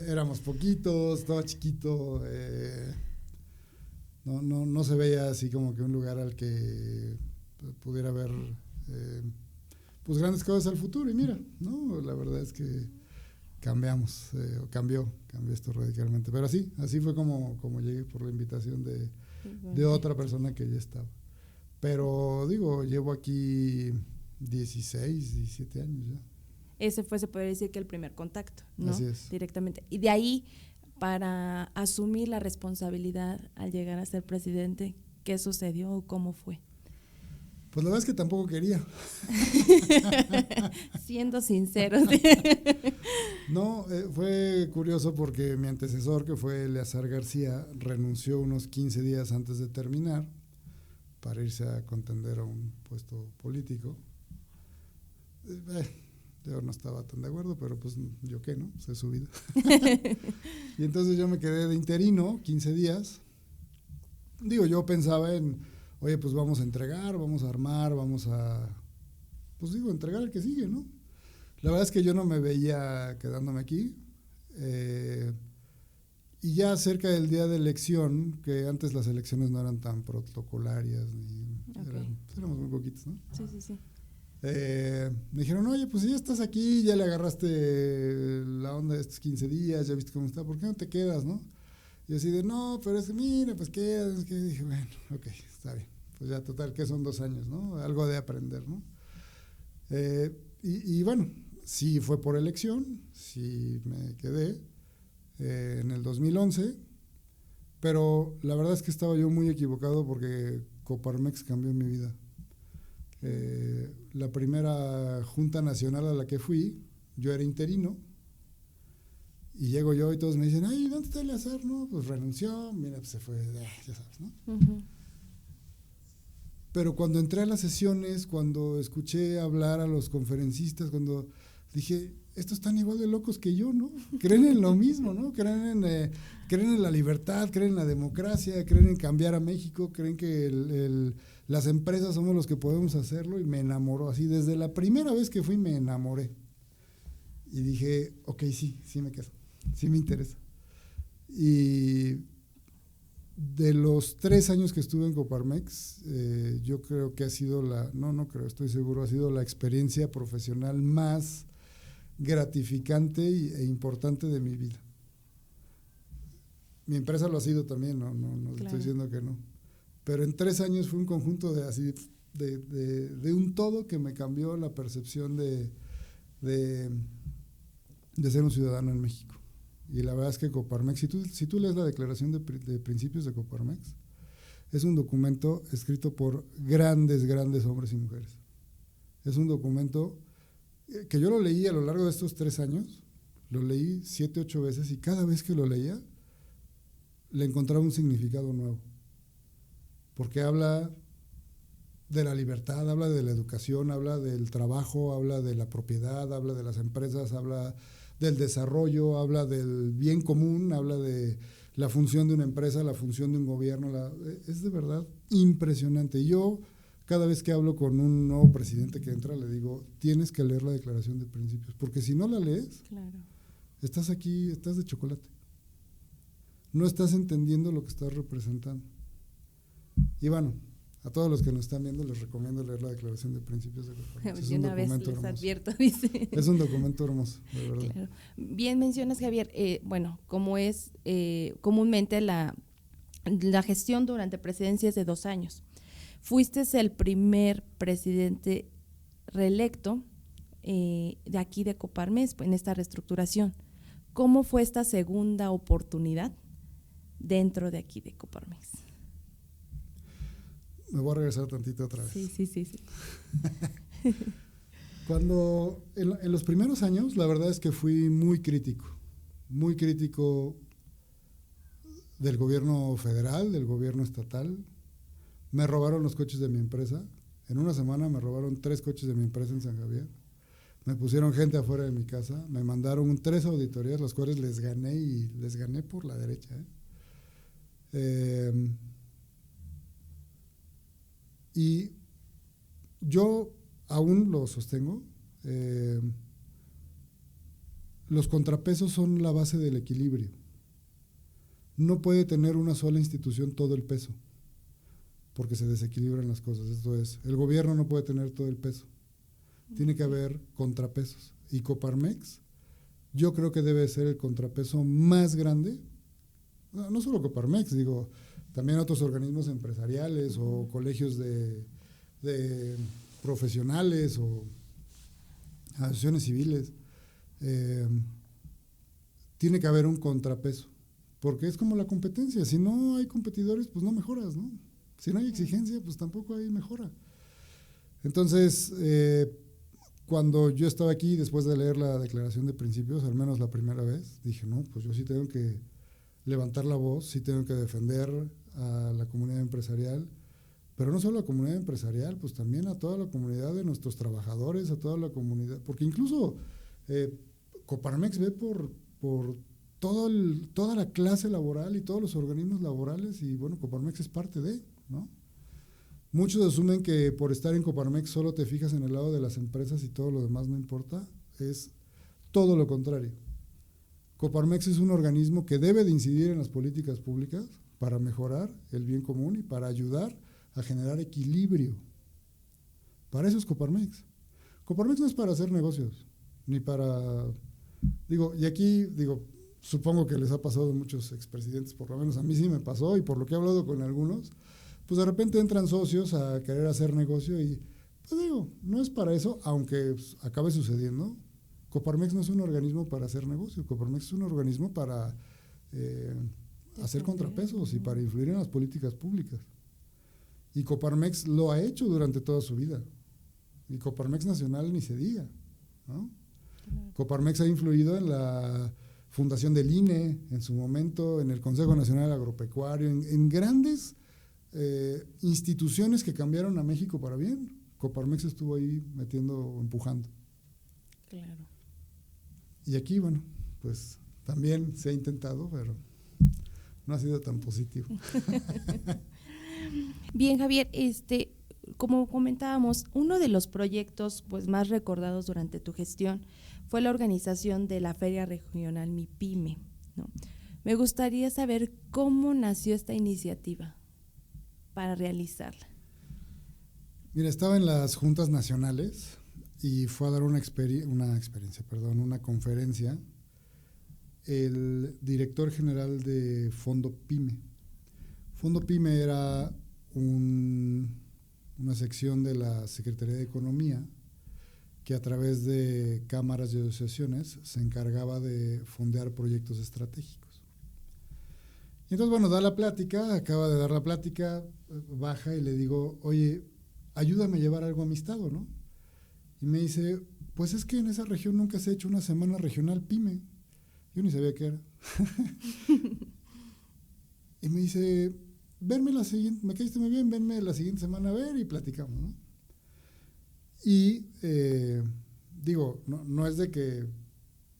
Éramos poquitos, estaba chiquito, no se veía así como que un lugar al que pudiera haber pues grandes cosas al futuro. Y mira, no, la verdad es que cambió esto radicalmente. Pero así fue como llegué, por la invitación de otra persona que ya estaba. Pero digo, llevo aquí 16, 17 años ya. Ese fue, se puede decir que el primer contacto, ¿no? Así es. Directamente. Y de ahí, para asumir la responsabilidad al llegar a ser presidente, ¿qué sucedió o cómo fue? Pues la verdad es que tampoco quería. Siendo sinceros. No, fue curioso porque mi antecesor, que fue Eleazar García, renunció unos 15 días antes de terminar para irse a contender a un puesto político. Yo no estaba tan de acuerdo, pero pues yo qué, ¿no? Pues es su vida. Y entonces yo me quedé de interino 15 días. Digo, yo pensaba en, oye, pues vamos a entregar, vamos a armar, entregar al que sigue, ¿no? La verdad es que yo no me veía quedándome aquí. Y ya cerca del día de elección, que antes las elecciones no eran tan protocolarias, éramos muy poquitos, ¿no? Sí. Me dijeron, oye, pues si ya estás aquí, ya le agarraste la onda de estos 15 días, ya viste cómo está, ¿por qué no te quedas, no? Y así de, no, pero es que mira, pues quedas, que dije, bueno, ok, está bien. Pues ya total, que son 2 años, ¿no? Algo de aprender, ¿no? Y bueno, sí fue por elección, sí me quedé. En el 2011 Pero la verdad es que estaba yo muy equivocado porque Coparmex cambió mi vida. La primera junta nacional a la que fui, yo era interino, y llego yo y todos me dicen, ay, ¿dónde está Eleazar? No, pues renunció, mira, pues se fue, ya sabes, ¿no? Uh-huh. Pero cuando entré a las sesiones, cuando escuché hablar a los conferencistas, cuando dije, estos están igual de locos que yo, ¿no? Creen en lo mismo, ¿no? Creen en la libertad, creen en la democracia, creen en cambiar a México, creen que las empresas somos los que podemos hacerlo, y me enamoró así. Desde la primera vez que fui me enamoré. Y dije, ok, sí me quedo, sí me interesa. Y de los 3 años que estuve en Coparmex, yo creo que ha sido estoy seguro, ha sido la experiencia profesional más gratificante e importante de mi vida. Mi empresa lo ha sido también, no claro. Estoy diciendo que no. Pero en 3 años fue un conjunto de un todo que me cambió la percepción de ser un ciudadano en México. Y la verdad es que Coparmex, si tú lees la declaración de principios de Coparmex, es un documento escrito por grandes hombres y mujeres. Es un documento que yo lo leí a lo largo de estos 3 años, lo leí 7, 8 veces, y cada vez que lo leía le encontraba un significado nuevo. Porque habla de la libertad, habla de la educación, habla del trabajo, habla de la propiedad, habla de las empresas, habla del desarrollo, habla del bien común, habla de la función de una empresa, la función de un gobierno. Es de verdad impresionante. Yo, cada vez que hablo con un nuevo presidente que entra, le digo, tienes que leer la Declaración de Principios, porque si no la lees, claro, estás aquí, estás de chocolate. No estás entendiendo lo que estás representando. Y bueno, a todos los que nos están viendo les recomiendo leer la Declaración de Principios de Coparmex. Es un documento hermoso. Advierto, dice. Es un documento hermoso, de verdad. Claro. Bien mencionas, Javier, bueno, como es comúnmente la gestión durante presidencias de 2 años. Fuiste el primer presidente reelecto de aquí de Coparmex en esta reestructuración. ¿Cómo fue esta segunda oportunidad dentro de aquí de Coparmex? Me voy a regresar tantito otra vez. Sí. Cuando, en los primeros años, la verdad es que fui muy crítico del gobierno federal, del gobierno estatal. Me robaron los coches de mi empresa. En una semana me robaron 3 coches de mi empresa en San Javier. Me pusieron gente afuera de mi casa, me mandaron 3 auditorías, las cuales les gané por la derecha. Y yo aún lo sostengo, los contrapesos son la base del equilibrio. No puede tener una sola institución todo el peso, porque se desequilibran las cosas. Esto es, el gobierno no puede tener todo el peso, tiene que haber contrapesos. Y Coparmex, yo creo que debe ser el contrapeso más grande, no solo Coparmex, digo, también otros organismos empresariales o colegios de profesionales o asociaciones civiles. Tiene que haber un contrapeso, porque es como la competencia. Si no hay competidores, pues no mejoras, ¿no? Si no hay exigencia, pues tampoco hay mejora. Entonces, cuando yo estaba aquí, después de leer la Declaración de Principios, al menos la primera vez, dije, no, pues yo sí tengo que levantar la voz, sí tengo que defender a la comunidad empresarial, pero no solo a la comunidad empresarial, pues también a toda la comunidad de nuestros trabajadores, a toda la comunidad, porque incluso Coparmex ve por toda la clase laboral y todos los organismos laborales, y bueno, Coparmex es parte de, ¿no? Muchos asumen que por estar en Coparmex solo te fijas en el lado de las empresas y todo lo demás no importa. Es todo lo contrario. Coparmex es un organismo que debe de incidir en las políticas públicas para mejorar el bien común y para ayudar a generar equilibrio. Para eso es Coparmex. Coparmex no es para hacer negocios, ni para… y aquí, supongo que les ha pasado a muchos expresidentes, por lo menos a mí sí me pasó, y por lo que he hablado con algunos, pues de repente entran socios a querer hacer negocio y, pues no es para eso, aunque acabe sucediendo. Coparmex no es un organismo para hacer negocio, Coparmex es un organismo para hacer contrapesos y para influir en las políticas públicas. Y Coparmex lo ha hecho durante toda su vida. Y Coparmex Nacional ni se diga, ¿no? Coparmex ha influido en la fundación del INE, en su momento, en el Consejo Nacional Agropecuario, en grandes instituciones que cambiaron a México para bien. Coparmex estuvo ahí metiendo, empujando. Claro. Y aquí, bueno, pues también se ha intentado, pero no ha sido tan positivo. Bien, Javier, como comentábamos, uno de los proyectos pues más recordados durante tu gestión fue la organización de la Feria Regional MIPYME, ¿no? Me gustaría saber cómo nació esta iniciativa para realizarla. Mira, estaba en las juntas nacionales y fue a dar una conferencia el director general de Fondo PYME. Fondo PYME era una sección de la Secretaría de Economía que a través de cámaras y asociaciones se encargaba de fondear proyectos estratégicos. Y entonces, bueno, da la plática, acaba de dar la plática, baja y le digo, oye, ayúdame a llevar algo a mi estado, ¿no? Y me dice, pues es que en esa región nunca se ha hecho una semana regional PYME. Yo ni sabía qué era. Y me dice, venme la siguiente, me caíste muy bien, venme la siguiente semana a ver y platicamos, ¿no? Y digo, no es de que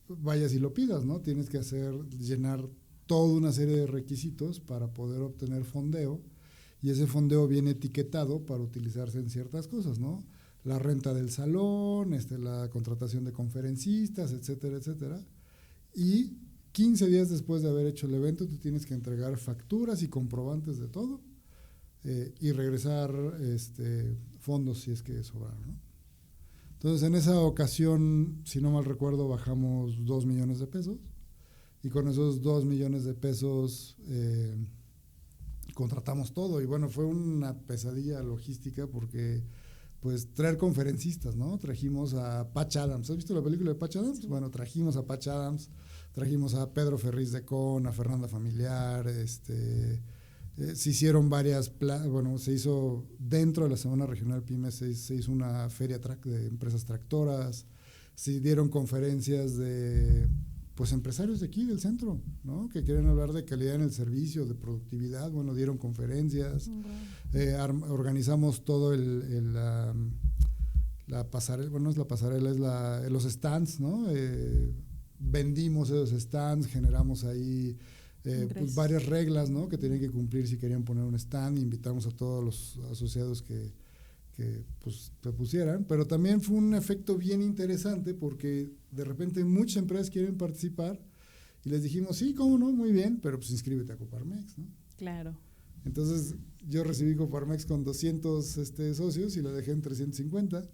vayas y lo pidas, ¿no? Tienes que llenar toda una serie de requisitos para poder obtener fondeo, y ese fondeo viene etiquetado para utilizarse en ciertas cosas, ¿no? La renta del salón, la contratación de conferencistas, etcétera, etcétera. Y 15 días después de haber hecho el evento, tú tienes que entregar facturas y comprobantes de todo y regresar fondos si es que sobraron, ¿no? Entonces, en esa ocasión, si no mal recuerdo, bajamos 2 millones de pesos y con esos 2 millones de pesos contratamos todo. Y bueno, fue una pesadilla logística porque pues traer conferencistas, ¿no? Trajimos a Patch Adams. ¿Has visto la película de Patch Adams? Bueno, trajimos a Patch Adams, trajimos a Pedro Ferriz de Con, a Fernanda Familiar, se hicieron se hizo dentro de la Semana Regional PYME, se hizo una feria de empresas tractoras, se dieron conferencias de pues empresarios de aquí del centro, ¿no? Que quieren hablar de calidad en el servicio, de productividad, bueno, dieron conferencias, organizamos todo la pasarela, bueno, no es la pasarela, es los stands, ¿no? Vendimos esos stands, generamos ahí pues varias reglas, ¿no? Que tenían que cumplir si querían poner un stand, invitamos a todos los asociados que pues se pusieran, pero también fue un efecto bien interesante porque de repente muchas empresas quieren participar y les dijimos, sí, cómo no, muy bien, pero pues inscríbete a Coparmex, ¿no? Claro. Entonces yo recibí Coparmex con 200 socios y lo dejé en 350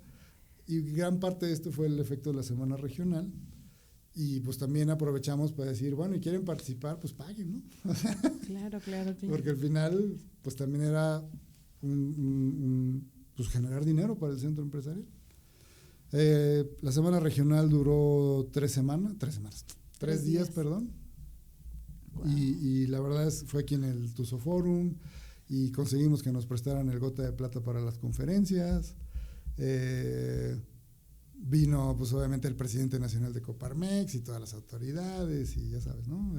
y gran parte de esto fue el efecto de la semana regional. Y pues también aprovechamos para decir, bueno, y quieren participar, pues paguen, ¿no? Claro. Porque al final, pues también era pues generar dinero para el centro empresarial. La semana regional duró 3 días, perdón. Wow. Y la verdad fue aquí en el Tuso Forum y conseguimos que nos prestaran el Gota de Plata para las conferencias. Vino, pues obviamente, el presidente nacional de Coparmex y todas las autoridades y ya sabes, ¿no?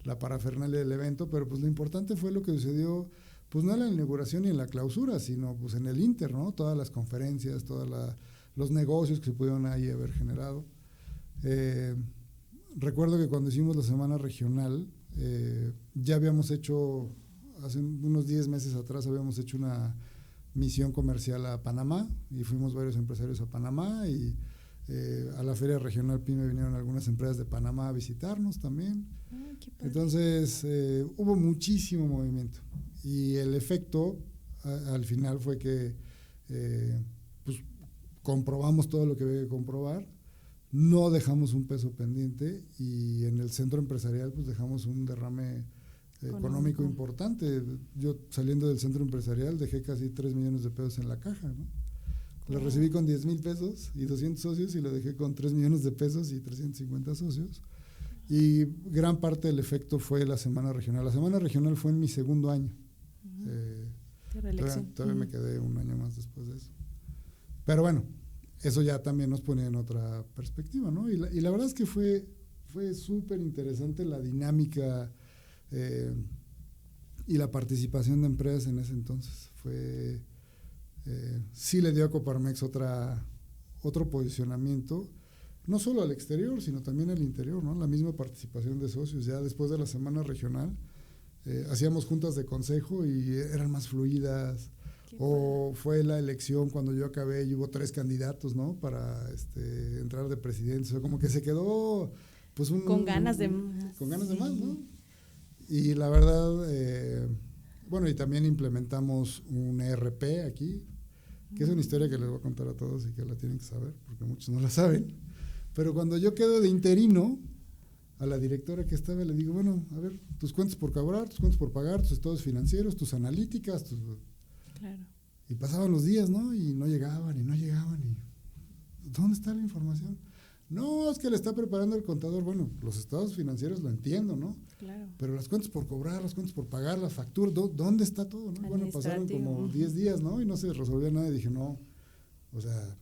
La parafernalia del evento, pero pues lo importante fue lo que sucedió, pues no en la inauguración ni en la clausura, sino pues en el inter, ¿no? Todas las conferencias, los negocios que se pudieron ahí haber generado. Recuerdo que cuando hicimos la semana regional, ya habíamos hecho, hace unos 10 meses atrás, habíamos hecho una misión comercial a Panamá y fuimos varios empresarios a Panamá y a la Feria Regional PYME vinieron algunas empresas de Panamá a visitarnos también. Entonces hubo muchísimo movimiento y el efecto al final fue que pues comprobamos todo lo que había que comprobar, no dejamos un peso pendiente y en el centro empresarial pues dejamos un derrame económico importante. Yo saliendo del centro empresarial dejé casi 3 millones de pesos en la caja, ¿no? Lo recibí con 10,000 pesos y 200 socios y lo dejé con 3 millones de pesos y 350 socios Y gran parte del efecto fue la semana regional. La semana regional fue en mi segundo año. Todavía me quedé un año más después de eso. Pero bueno, eso ya también nos ponía en otra perspectiva, ¿no? Y la verdad es que fue súper interesante la dinámica y la participación de empresas en ese entonces. Sí le dio a Coparmex otro posicionamiento, no solo al exterior, sino también al interior, ¿no? La misma participación de socios. Ya después de la semana regional, hacíamos juntas de consejo y eran más fluidas. O fue la elección cuando yo acabé y hubo 3 candidatos, ¿no? Para entrar de presidente. O sea, como que se quedó pues con ganas de más. Con ganas de más, ¿no? Y la verdad, bueno, y también implementamos un ERP aquí, que es una historia que les voy a contar a todos y que la tienen que saber, porque muchos no la saben. Pero cuando yo quedo de interino, a la directora que estaba le digo, bueno, a ver, tus cuentas por cobrar, tus cuentas por pagar, tus estados financieros, tus analíticas, Claro. Y pasaban los días, ¿no? Y no llegaban. Y ¿dónde está la información? No, es que le está preparando el contador. Bueno, los estados financieros lo entiendo, ¿no? Claro. Pero las cuentas por cobrar, las cuentas por pagar, las facturas, ¿dónde está todo, no? Bueno, pasaron como 10 días, ¿no? Y no se resolvía nada. Y dije, no, o sea,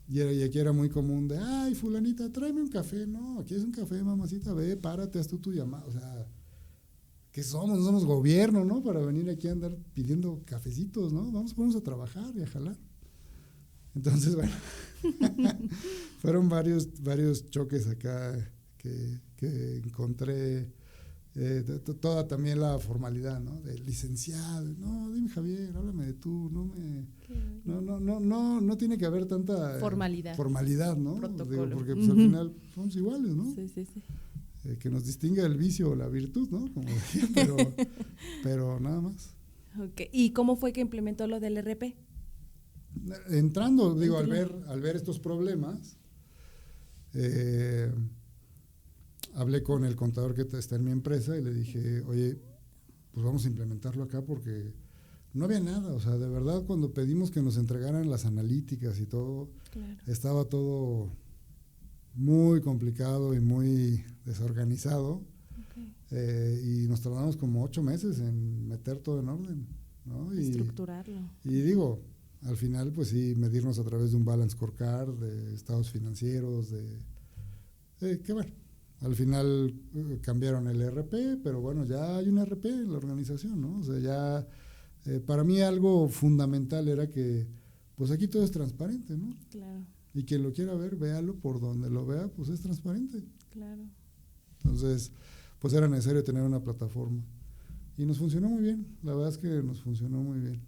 y aquí era muy común de, ay, fulanita, tráeme un café. No, aquí es un café, mamacita, ve, párate, haz tú tu llamada. O sea, ¿qué somos? No somos gobierno, ¿no? Para venir aquí a andar pidiendo cafecitos, ¿no? Vamos a ponernos a trabajar y a jalar. Entonces, bueno, fueron varios choques acá que encontré. Toda también la formalidad, ¿no? Del licenciado. No, dime Javier, háblame de tú. No tiene que haber tanta formalidad, ¿no? Protocolo. Digo, porque pues, al final somos iguales, ¿no? Sí. Que nos distingue el vicio o la virtud, ¿no? Como decía, pero nada más. Okay. ¿Y cómo fue que implementó lo del RP? Entrando, digo, al ver estos problemas, hablé con el contador que está en mi empresa y le dije, oye, pues vamos a implementarlo acá porque no había nada, o sea, de verdad cuando pedimos que nos entregaran las analíticas y todo, claro, estaba todo muy complicado y muy desorganizado. Okay. Y nos tardamos como 8 meses en meter todo en orden, ¿no? Estructurarlo. Y digo, al final, pues sí, medirnos a través de un balance scorecard, de estados financieros, que bueno, al final cambiaron el ERP, pero bueno, ya hay un ERP en la organización, ¿no? O sea, ya, para mí algo fundamental era que, pues aquí todo es transparente, ¿no? Claro. Y quien lo quiera ver, véalo por donde lo vea, pues es transparente. Claro. Entonces, pues era necesario tener una plataforma. Y nos funcionó muy bien, la verdad es que nos funcionó muy bien.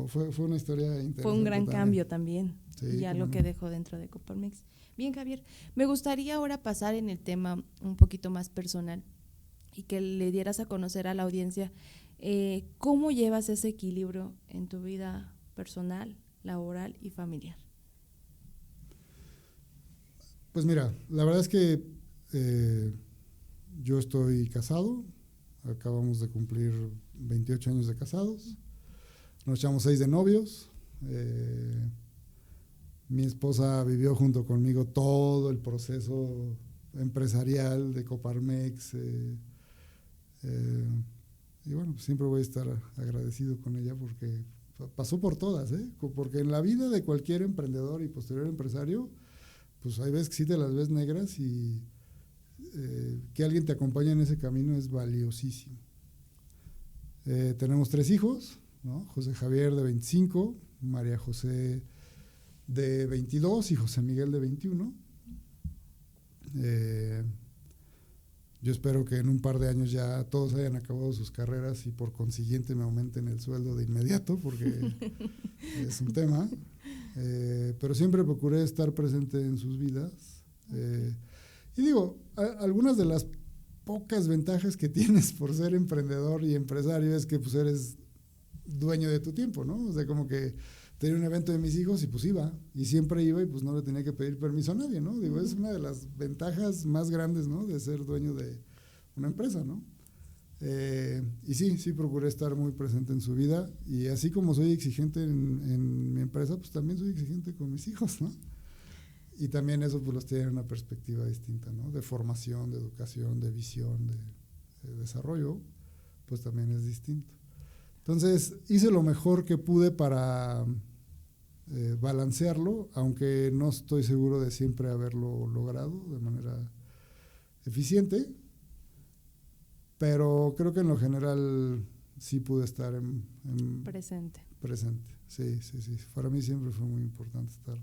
Fue una historia interesante. Fue un gran cambio también, sí, ya lo que dejó dentro de Coparmex. Bien, Javier, me gustaría ahora pasar en el tema un poquito más personal y que le dieras a conocer a la audiencia cómo llevas ese equilibrio en tu vida personal, laboral y familiar. Pues mira, la verdad es que yo estoy casado, acabamos de cumplir 28 años de casados, nos echamos 6 de novios, mi esposa vivió junto conmigo todo el proceso empresarial de Coparmex, y bueno, pues siempre voy a estar agradecido con ella porque pasó por todas, porque en la vida de cualquier emprendedor y posterior empresario, pues hay veces que sí te las ves negras y que alguien te acompañe en ese camino es valiosísimo. Tenemos 3 hijos, ¿no? José Javier de 25, María José de 22 y José Miguel de 21. Yo espero que en un par de años ya todos hayan acabado sus carreras y por consiguiente me aumenten el sueldo de inmediato porque es un tema. Pero siempre procuré estar presente en sus vidas. Y digo, algunas de las pocas ventajas que tienes por ser emprendedor y empresario es que pues eres dueño de tu tiempo, ¿no? O sea, como que tenía un evento de mis hijos y pues iba, y siempre iba y pues no le tenía que pedir permiso a nadie, ¿no? Digo, es una de las ventajas más grandes, ¿no? De ser dueño de una empresa, ¿no? Y sí procuré estar muy presente en su vida, y así como soy exigente en mi empresa, pues también soy exigente con mis hijos, ¿no? Y también eso pues los tiene en una perspectiva distinta, ¿no? De formación, de educación, de visión, de desarrollo, pues también es distinto. Entonces hice lo mejor que pude para balancearlo, aunque no estoy seguro de siempre haberlo logrado de manera eficiente, pero creo que en lo general sí pude estar presente. Sí. Para mí siempre fue muy importante estar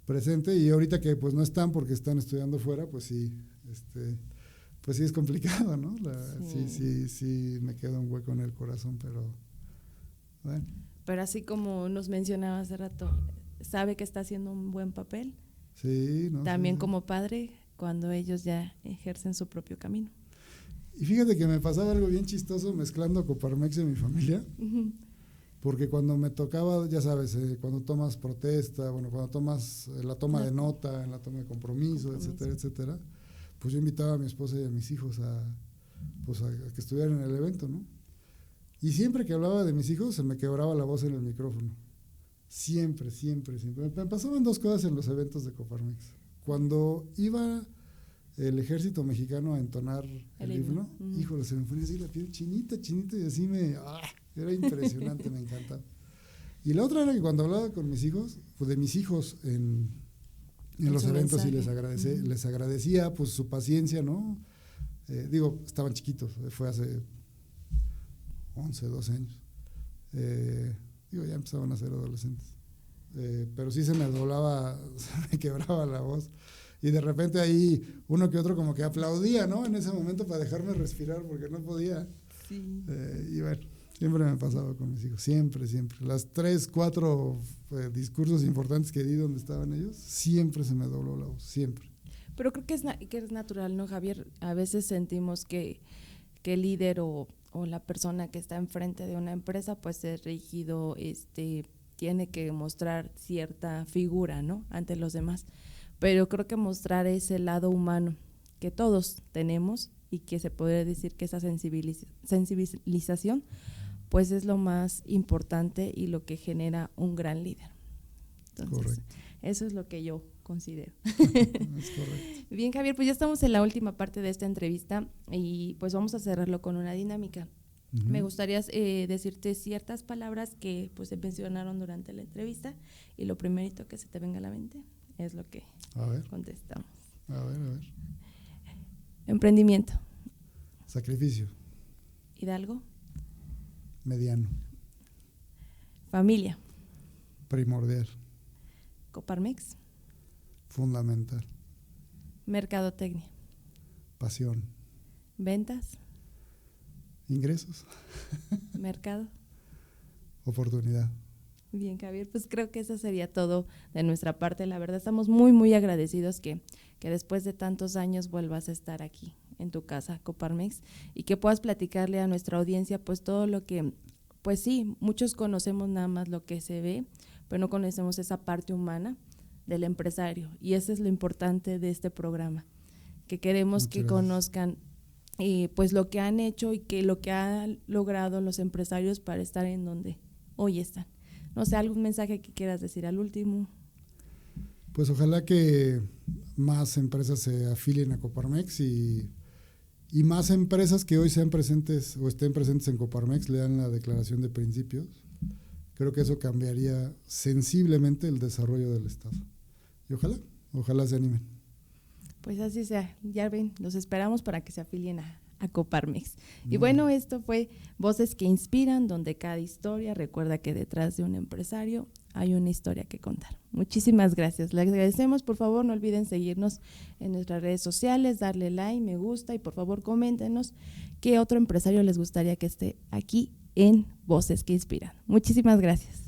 presente, y ahorita que pues no están porque están estudiando fuera, pues sí, pues sí es complicado, ¿no? Sí me queda un hueco en el corazón, pero bueno. Pero así como nos mencionaba hace rato, sabe que está haciendo un buen papel. Sí, ¿no? También como padre, cuando ellos ya ejercen su propio camino. Y fíjate que me pasaba algo bien chistoso mezclando Coparmex en mi familia, porque cuando me tocaba, ya sabes, cuando tomas protesta, bueno, cuando tomas la toma de nota, en la toma de compromiso, etcétera, pues yo invitaba a mi esposa y a mis hijos a que estuvieran en el evento, ¿no? Y siempre que hablaba de mis hijos se me quebraba la voz en el micrófono. Siempre. Me pasaban dos cosas en los eventos de Coparmex. Cuando iba el ejército mexicano a entonar el himno, híjole, se me ponía así la piel chinita, y así era impresionante, me encantaba. Y la otra era que cuando hablaba con mis hijos, pues de mis hijos en los eventos, y les agradecía pues su paciencia, ¿no? Estaban chiquitos, fue hace 11, 12 años. Ya empezaban a ser adolescentes. Pero sí se me quebraba la voz. Y de repente ahí uno que otro como que aplaudía, ¿no? En ese momento para dejarme respirar porque no podía. Sí. Y bueno, siempre me pasaba con mis hijos, siempre. Las 3, 4 discursos importantes que di donde estaban ellos, siempre se me dobló la voz, siempre. Pero creo que es natural, ¿no, Javier? A veces sentimos que el líder o la persona que está enfrente de una empresa pues es rígido, tiene que mostrar cierta figura, ¿no? Ante los demás. Pero creo que mostrar ese lado humano que todos tenemos y que se podría decir que esa sensibilización pues es lo más importante y lo que genera un gran líder. Entonces, correcto. Eso es lo que yo considero. Es correcto. Bien, Javier, pues ya estamos en la última parte de esta entrevista y pues vamos a cerrarlo con una dinámica. Me gustaría decirte ciertas palabras que pues se mencionaron durante la entrevista y lo primerito que se te venga a la mente es lo que contestamos. A ver. Emprendimiento. Sacrificio. Hidalgo. Mediano. Familia. Primordial. Coparmex. Fundamental. Mercadotecnia. Pasión. Ventas. Ingresos. Mercado. Oportunidad. Bien, Javier, pues creo que eso sería todo de nuestra parte. La verdad estamos muy, muy agradecidos que después de tantos años vuelvas a estar aquí en tu casa, Coparmex, y que puedas platicarle a nuestra audiencia pues todo lo que, pues sí, muchos conocemos nada más lo que se ve, pero no conocemos esa parte humana del empresario, y eso es lo importante de este programa, que queremos que conozcan pues lo que han hecho y que lo que han logrado los empresarios para estar en donde hoy están. No sé, ¿algún mensaje que quieras decir al último? Pues ojalá que más empresas se afilien a Coparmex y más empresas que hoy sean presentes o estén presentes en Coparmex lean la declaración de principios. Creo que eso cambiaría sensiblemente el desarrollo del Estado. Y ojalá se animen. Pues así sea, ya ven, los esperamos para que se afilien a Coparmex. Y bueno, esto fue Voces que Inspiran, donde cada historia, recuerda que detrás de un empresario hay una historia que contar. Muchísimas gracias, les agradecemos. Por favor, no olviden seguirnos en nuestras redes sociales, darle like, me gusta y por favor coméntenos qué otro empresario les gustaría que esté aquí en Voces que Inspiran. Muchísimas gracias.